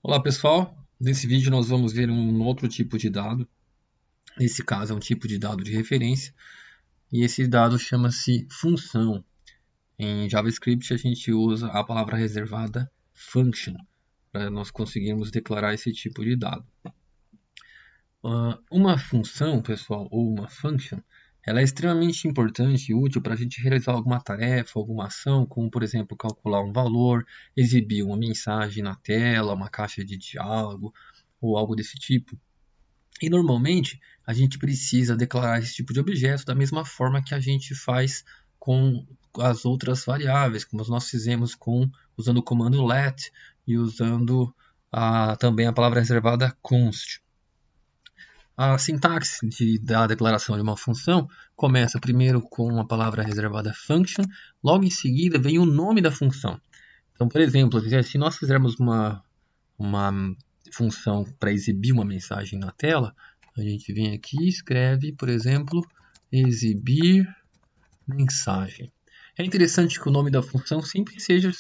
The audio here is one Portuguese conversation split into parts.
Olá pessoal, nesse vídeo nós vamos ver um outro tipo de dado. Nesse caso é um tipo de dado de referência e esse dado chama-se função. Em JavaScript a gente usa a palavra reservada function para nós conseguirmos declarar esse tipo de dado. Uma função, pessoal, ou uma function, ela é extremamente importante e útil para a gente realizar alguma tarefa, alguma ação, como por exemplo calcular um valor, exibir uma mensagem na tela, uma caixa de diálogo ou algo desse tipo. E normalmente a gente precisa declarar esse tipo de objeto da mesma forma que a gente faz com as outras variáveis, como nós fizemos usando o comando let e usando também a palavra reservada const. A sintaxe da declaração de uma função começa primeiro com a palavra reservada function, logo em seguida vem o nome da função. Então, por exemplo, se nós fizermos uma função para exibir uma mensagem na tela, a gente vem aqui e escreve, por exemplo, exibir mensagem. É interessante que o nome da função sempre seja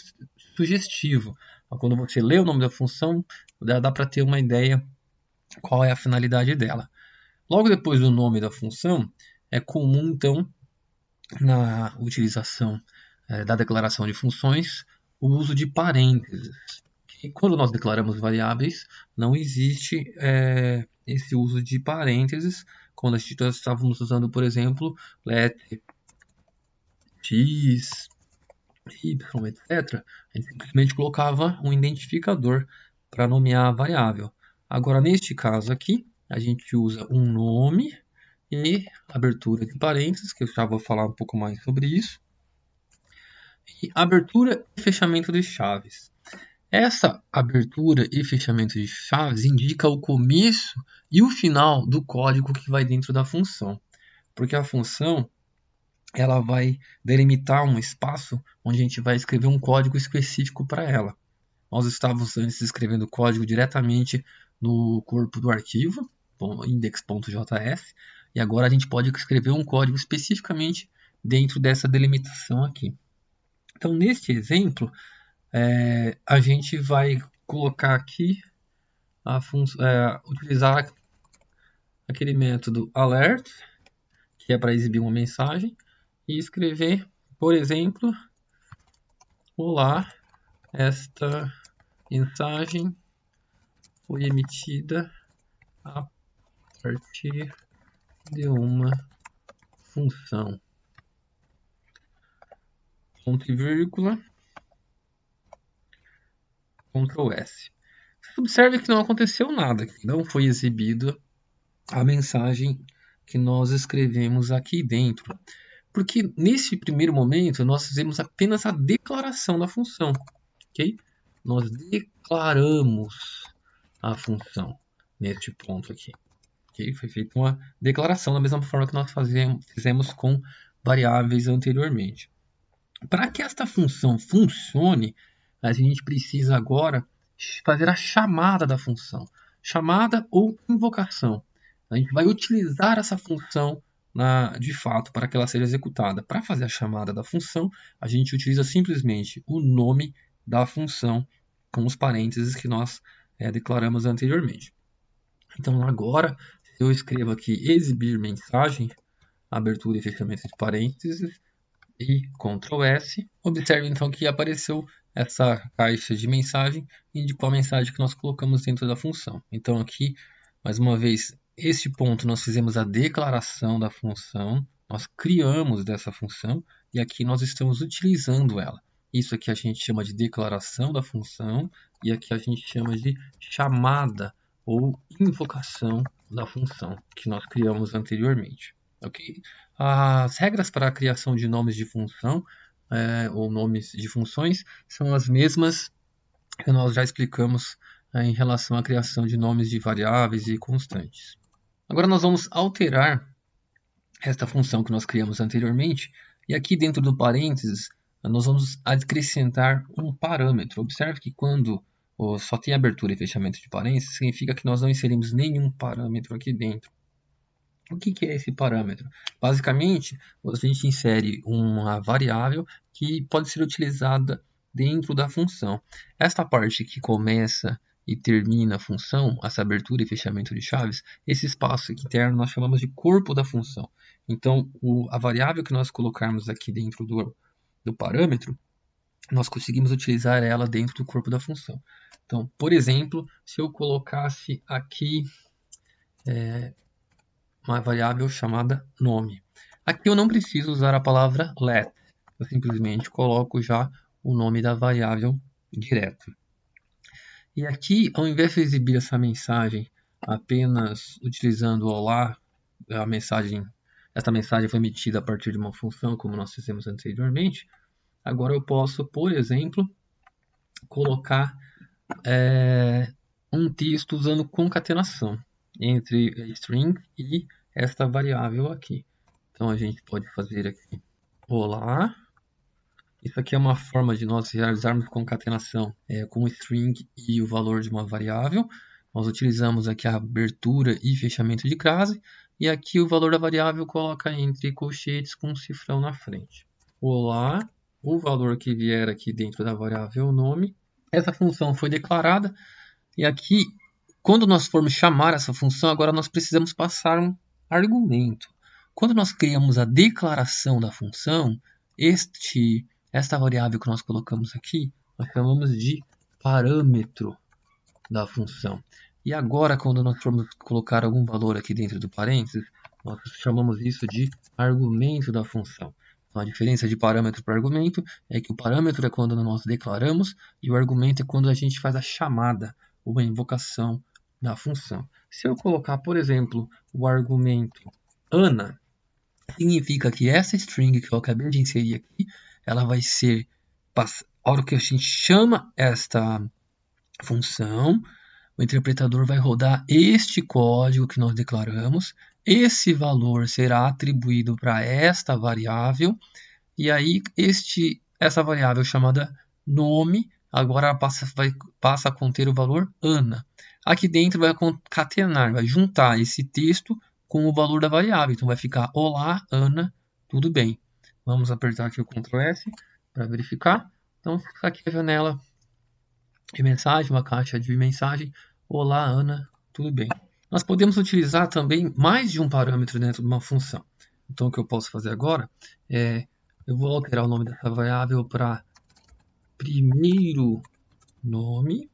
sugestivo. Quando você lê o nome da função, dá para ter uma ideia qual é a finalidade dela. Logo depois do nome da função, é comum, então, na utilização da declaração de funções, o uso de parênteses. E quando nós declaramos variáveis, não existe esse uso de parênteses. Quando nós estávamos usando, por exemplo, let x, y, etc., a gente simplesmente colocava um identificador para nomear a variável. Agora, neste caso aqui, a gente usa um nome e abertura de parênteses, que eu já vou falar um pouco mais sobre isso, e abertura e fechamento de chaves. Essa abertura e fechamento de chaves indica o começo e o final do código que vai dentro da função, porque a função ela vai delimitar um espaço onde a gente vai escrever um código específico para ela. Nós estávamos antes escrevendo código diretamente no corpo do arquivo, index.js, e agora a gente pode escrever um código especificamente dentro dessa delimitação aqui. Então, neste exemplo, a gente vai colocar aqui utilizar aquele método alert, que é para exibir uma mensagem, e escrever, por exemplo, olá, esta mensagem foi emitida a partir de uma função. Ponto e vírgula, Ctrl S. Observe que não aconteceu nada, que não foi exibida a mensagem que nós escrevemos aqui dentro. Porque nesse primeiro momento nós fizemos apenas a declaração da função, ok? Nós declaramos a função neste ponto aqui, ok? Foi feita uma declaração da mesma forma que nós fizemos com variáveis anteriormente. Para que esta função funcione, a gente precisa agora fazer a chamada da função, chamada ou invocação. A gente vai utilizar essa função de fato para que ela seja executada. Para fazer a chamada da função, a gente utiliza simplesmente o nome da função com os parênteses que nós declaramos anteriormente. Então agora, se eu escrevo aqui exibir mensagem, abertura e fechamento de parênteses, e Ctrl S. Observe então que apareceu essa caixa de mensagem e indicou a mensagem que nós colocamos dentro da função. Então aqui, mais uma vez, este ponto nós fizemos a declaração da função, nós criamos dessa função e aqui nós estamos utilizando ela. Isso aqui a gente chama de declaração da função e aqui a gente chama de chamada ou invocação da função que nós criamos anteriormente. Ok? As regras para a criação de nomes de função ou nomes de funções são as mesmas que nós já explicamos em relação à criação de nomes de variáveis e constantes. Agora nós vamos alterar esta função que nós criamos anteriormente e aqui dentro do parênteses nós vamos acrescentar um parâmetro. Observe que quando só tem abertura e fechamento de parênteses, significa que nós não inserimos nenhum parâmetro aqui dentro. O que é esse parâmetro? Basicamente, a gente insere uma variável que pode ser utilizada dentro da função. Esta parte que começa e termina a função, essa abertura e fechamento de chaves, esse espaço aqui interno nós chamamos de corpo da função. Então, a variável que nós colocarmos aqui dentro do parâmetro, nós conseguimos utilizar ela dentro do corpo da função. Então, por exemplo, se eu colocasse aqui uma variável chamada nome. Aqui eu não preciso usar a palavra let, eu simplesmente coloco já o nome da variável direto. E aqui, ao invés de exibir essa mensagem apenas utilizando o olá, essa mensagem foi emitida a partir de uma função, como nós fizemos anteriormente, agora eu posso, por exemplo, colocar um texto usando concatenação entre a string e esta variável aqui. Então a gente pode fazer aqui olá. Isso aqui é uma forma de nós realizarmos concatenação com o string e o valor de uma variável. Nós utilizamos aqui a abertura e fechamento de crase. E aqui o valor da variável coloca entre colchetes com um cifrão na frente. Olá, o valor que vier aqui dentro da variável nome. Essa função foi declarada. E aqui, quando nós formos chamar essa função, agora nós precisamos passar um argumento. Quando nós criamos a declaração da função, esta variável que nós colocamos aqui, nós chamamos de parâmetro da função. E agora, quando nós formos colocar algum valor aqui dentro do parênteses, nós chamamos isso de argumento da função. Então, a diferença de parâmetro para argumento é que o parâmetro é quando nós declaramos e o argumento é quando a gente faz a chamada ou a invocação da função. Se eu colocar, por exemplo, o argumento Ana, significa que essa string que eu acabei de inserir aqui, ela vai ser, a hora que a gente chama esta função, o interpretador vai rodar este código que nós declaramos, esse valor será atribuído para esta variável, e aí essa variável chamada nome, agora passa a conter o valor Ana. Aqui dentro vai concatenar, vai juntar esse texto com o valor da variável. Então vai ficar olá, Ana, tudo bem. Vamos apertar aqui o Ctrl S para verificar. Então fica aqui a janela de mensagem, uma caixa de mensagem. Olá, Ana, tudo bem. Nós podemos utilizar também mais de um parâmetro dentro de uma função. Então o que eu posso fazer agora é, eu vou alterar o nome dessa variável para primeiro nome.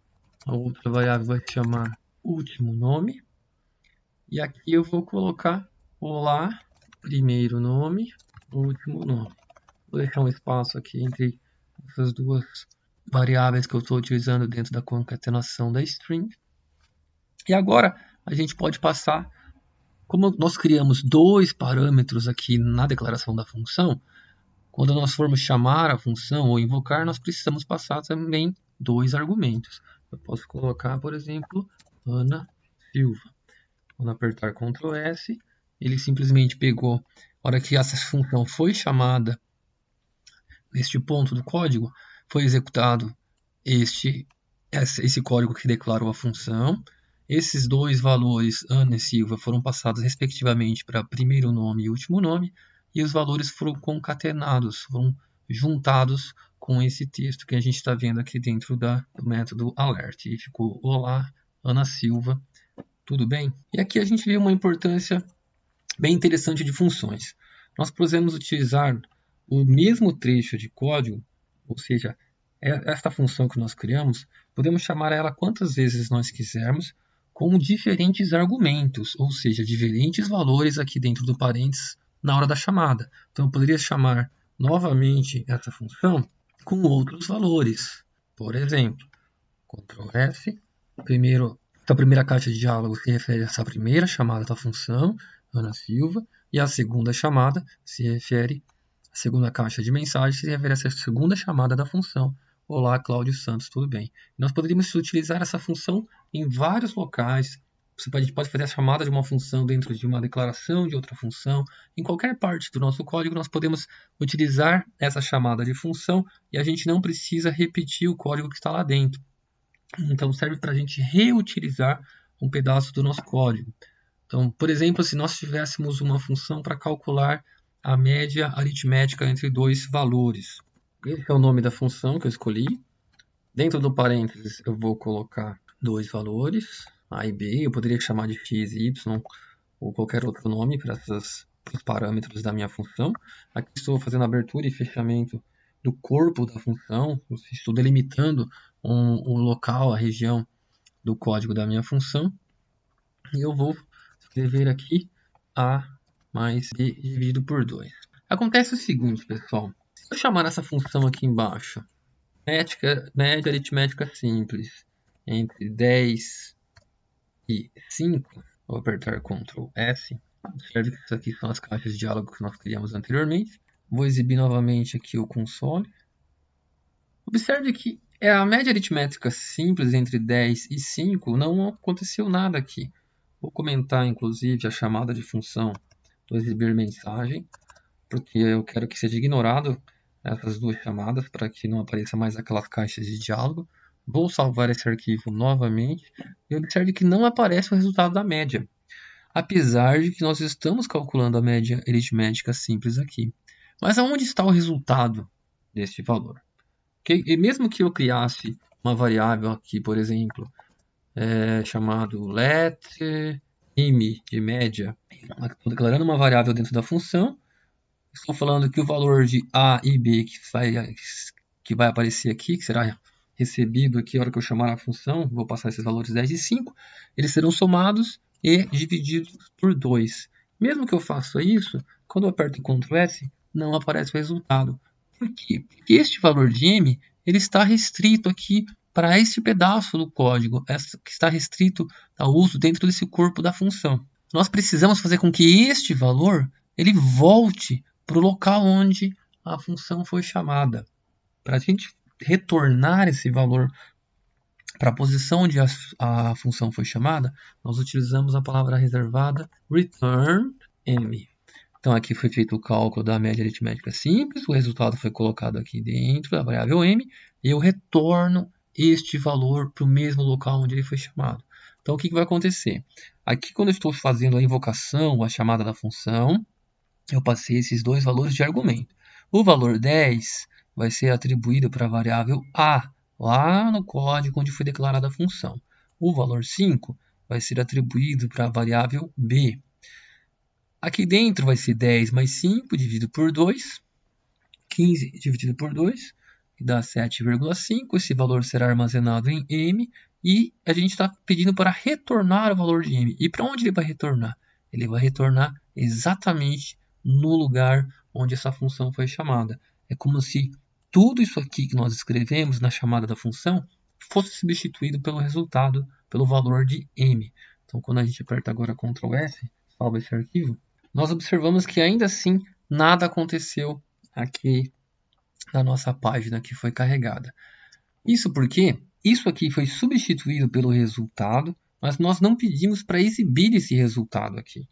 A outra variável vai se chamar último nome. E aqui eu vou colocar olá, primeiro nome, último nome. Vou deixar um espaço aqui entre essas duas variáveis que eu estou utilizando dentro da concatenação da string. E agora a gente pode passar, como nós criamos dois parâmetros aqui na declaração da função, quando nós formos chamar a função ou invocar, nós precisamos passar também dois argumentos. Eu posso colocar, por exemplo, Ana Silva. Quando apertar Ctrl S, ele simplesmente pegou, a hora que essa função foi chamada, neste ponto do código, foi executado esse código que declarou a função. Esses dois valores, Ana e Silva, foram passados respectivamente para primeiro nome e último nome, e os valores foram concatenados, foram juntados com esse texto que a gente está vendo aqui dentro do método alert. E ficou olá, Ana Silva, tudo bem? E aqui a gente vê uma importância bem interessante de funções. Nós podemos utilizar o mesmo trecho de código, ou seja, esta função que nós criamos, podemos chamar ela quantas vezes nós quisermos, com diferentes argumentos, ou seja, diferentes valores aqui dentro do parênteses na hora da chamada. Então eu poderia chamar novamente essa função com outros valores. Por exemplo, Ctrl F, essa primeira caixa de diálogo se refere a essa primeira chamada da função, Ana Silva, e a segunda chamada se refere à segunda caixa de mensagem, se refere a essa segunda chamada da função, olá, Cláudio Santos, tudo bem? Nós poderíamos utilizar essa função em vários locais. Você pode fazer a chamada de uma função dentro de uma declaração de outra função. Em qualquer parte do nosso código, nós podemos utilizar essa chamada de função e a gente não precisa repetir o código que está lá dentro. Então, serve para a gente reutilizar um pedaço do nosso código. Então, por exemplo, se nós tivéssemos uma função para calcular a média aritmética entre dois valores. Esse é o nome da função que eu escolhi. Dentro do parênteses, eu vou colocar dois valores, A e B. Eu poderia chamar de x e y ou qualquer outro nome para os parâmetros da minha função. Aqui estou fazendo abertura e fechamento do corpo da função, estou delimitando um local, a região do código da minha função. E eu vou escrever aqui A mais B dividido por 2. Acontece o seguinte, pessoal. Se eu chamar essa função aqui embaixo, média aritmética simples, entre 10 e 5, vou apertar Ctrl S. Observe que isso aqui são as caixas de diálogo que nós criamos anteriormente. Vou exibir novamente aqui o console. Observe que a média aritmética simples entre 10 e 5 não aconteceu nada aqui. Vou comentar, inclusive, a chamada de função do exibir mensagem, porque eu quero que seja ignorado essas duas chamadas para que não apareça mais aquelas caixas de diálogo. Vou salvar esse arquivo novamente e observe que não aparece o resultado da média, apesar de que nós estamos calculando a média aritmética simples aqui. Mas aonde está o resultado deste valor? E mesmo que eu criasse uma variável aqui, por exemplo, chamado let m de média, estou declarando uma variável dentro da função, estou falando que o valor de A e B que vai aparecer aqui, que será recebido aqui na hora que eu chamar a função, vou passar esses valores 10 e 5, eles serão somados e divididos por 2. Mesmo que eu faça isso, quando eu aperto Ctrl S, não aparece o resultado. Por quê? Porque este valor de m ele está restrito aqui para este pedaço do código, que está restrito ao uso dentro desse corpo da função. Nós precisamos fazer com que este valor ele volte para o local onde a função foi chamada. Para a gente retornar esse valor para a posição onde a função foi chamada, nós utilizamos a palavra reservada return m. Então aqui foi feito o cálculo da média aritmética simples, o resultado foi colocado aqui dentro da variável m, e eu retorno este valor para o mesmo local onde ele foi chamado. Então o que vai acontecer? Aqui quando eu estou fazendo a invocação, a chamada da função, eu passei esses dois valores de argumento. O valor 10 vai ser atribuído para a variável A, lá no código onde foi declarada a função. O valor 5 vai ser atribuído para a variável B. Aqui dentro vai ser 10 mais 5 dividido por 2, 15 dividido por 2, que dá 7,5. Esse valor será armazenado em M e a gente está pedindo para retornar o valor de M. E para onde ele vai retornar? Ele vai retornar exatamente no lugar onde essa função foi chamada. É como se tudo isso aqui que nós escrevemos na chamada da função fosse substituído pelo resultado, pelo valor de M. Então, quando a gente aperta agora Ctrl S, salva esse arquivo, nós observamos que ainda assim nada aconteceu aqui na nossa página que foi carregada. Isso porque isso aqui foi substituído pelo resultado, mas nós não pedimos para exibir esse resultado aqui.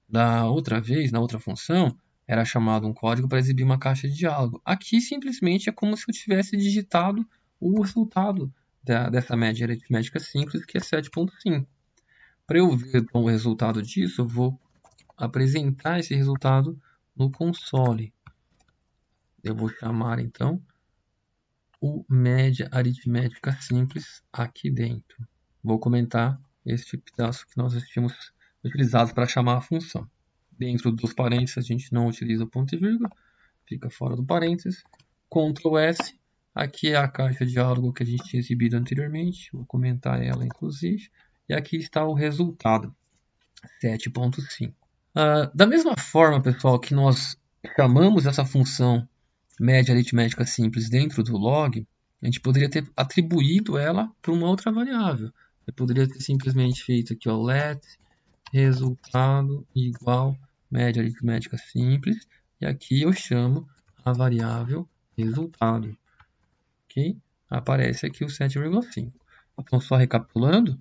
Da outra vez, na outra função, era chamado um código para exibir uma caixa de diálogo. Aqui simplesmente é como se eu tivesse digitado o resultado dessa média aritmética simples, que é 7,5. Para eu ver então, o resultado disso, eu vou apresentar esse resultado no console. Eu vou chamar então o média aritmética simples aqui dentro. Vou comentar este pedaço que nós tínhamos utilizado para chamar a função. Dentro dos parênteses a gente não utiliza ponto e vírgula, fica fora do parênteses. Ctrl S, aqui é a caixa de diálogo que a gente tinha exibido anteriormente, vou comentar ela inclusive. E aqui está o resultado, 7,5. Da mesma forma, pessoal, que nós chamamos essa função média aritmética simples dentro do log, a gente poderia ter atribuído ela para uma outra variável. Eu poderia ter simplesmente feito aqui, ó, let resultado igual média aritmética simples, e aqui eu chamo a variável resultado. Ok? Aparece aqui o 7,5. Então, só recapitulando,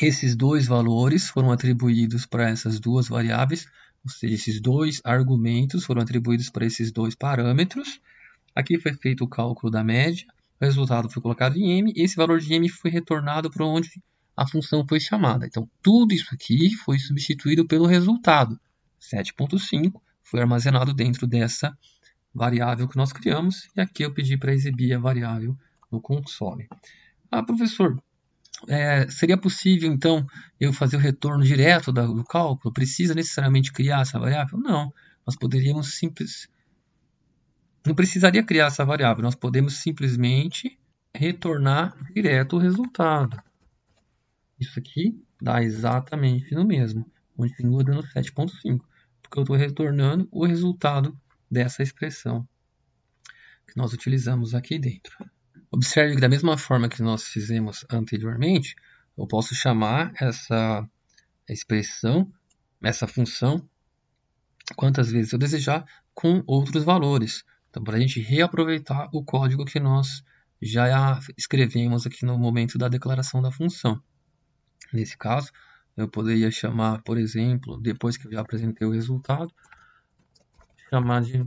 esses dois valores foram atribuídos para essas duas variáveis, ou seja, esses dois argumentos foram atribuídos para esses dois parâmetros. Aqui foi feito o cálculo da média, o resultado foi colocado em M, e esse valor de M foi retornado para onde a função foi chamada. Então, tudo isso aqui foi substituído pelo resultado. 7,5 foi armazenado dentro dessa variável que nós criamos, e aqui eu pedi para exibir a variável no console. Professor, Seria possível, então, eu fazer o retorno direto do cálculo? Precisa necessariamente criar essa variável? Não. Nós poderíamos não precisaria criar essa variável. Nós podemos simplesmente retornar direto o resultado. Isso aqui dá exatamente no mesmo. Continua dando 7,5. Porque eu estou retornando o resultado dessa expressão que nós utilizamos aqui dentro. Observe que da mesma forma que nós fizemos anteriormente, eu posso chamar essa expressão, essa função, quantas vezes eu desejar, com outros valores. Então, para a gente reaproveitar o código que nós já escrevemos aqui no momento da declaração da função. Nesse caso, eu poderia chamar, por exemplo, depois que eu já apresentei o resultado, chamar de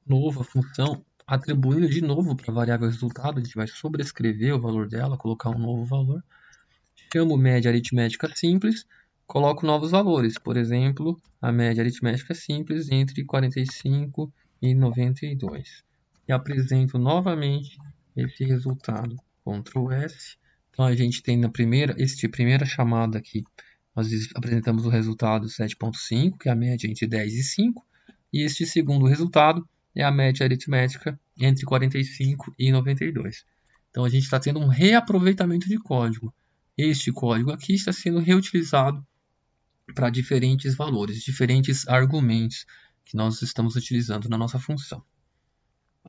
novo a função, atribuindo de novo para a variável resultado, a gente vai sobrescrever o valor dela, colocar um novo valor. Chamo média aritmética simples, coloco novos valores, por exemplo, a média aritmética simples entre 45 e 92. E apresento novamente esse resultado. Ctrl S. Então a gente tem na primeira chamada aqui, nós apresentamos o resultado 7,5, que é a média entre 10 e 5. E este segundo resultado é a média aritmética entre 45 e 92. Então a gente está tendo um reaproveitamento de código. Este código aqui está sendo reutilizado para diferentes valores, diferentes argumentos que nós estamos utilizando na nossa função.